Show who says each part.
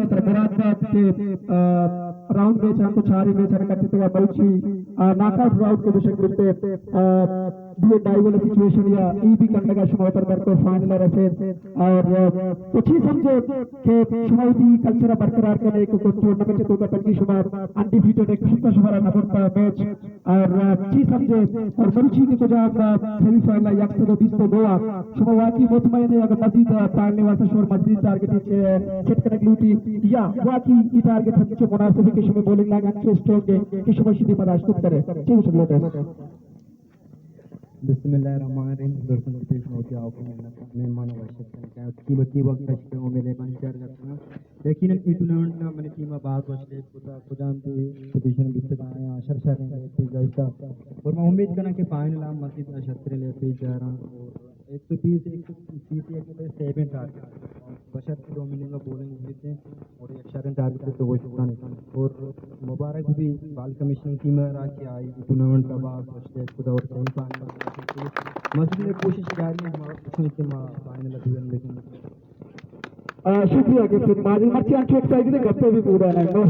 Speaker 1: చేస్తున్నారు Moradabad round match हमको 4 match करते थे बहुत ही नॉकआउट राउंड के विषय में दिए डाइवल सिचुएशन या ई भी करने का शुमातर करते फाइनल रहे और कुछ ही समझे कि शुमाती कल्चर बरकरार करने को टूर्नामेंट को तंगी शुमार अनडिफीटेड एक फिफ्थ शुमार नंबर मैच और ची समझे और मरुची के तो जब सेमीफाइनल या 120 तो गोवा शुमावाकी मुतमईन अगर मजीद पालने वाला शोर मजीद टारगेट सेट कनेक्टिविटी या वाकी ई टारगेट हम जो मुनासिफिकेशन में बॉलिंग लाइन अच्छे स्ट्रोक के शुमाशी पदार्थ करे ठीक है
Speaker 2: बिस्मिल्लाहिर्रहमानिर्रहीम दर्शन पेश होती है आपको मेहमान की बच्ची वक्त तक मेरे मन शेयर करते हैं यकीनन ई टूर्नामेंट में मैंने टीम बात बचले खुदाम की पोजीशन बिस्ते आया अशर शहर में पेश जाता और मैं उम्मीद करना कि फाइनल हम मस्जिद अशस्त्र ले पेश जा रहा हूँ और 130 130 7 टारगेट बशर की डोमिनिंग का बॉलिंग जीते और एक शरण टारगेट तो वो चुका नहीं और मुबारक भी बाल कमीशन टीम की आई टूर्नामेंट का बाद बचले खुदा और सही फाइनल मस्जिद ने कोशिश जारी है हमारा कुछ नहीं फाइनल लेकिन
Speaker 1: शुक्रिया कि फिर माजी मर्ची अंचो एक्साइटेड करते भी पूरा है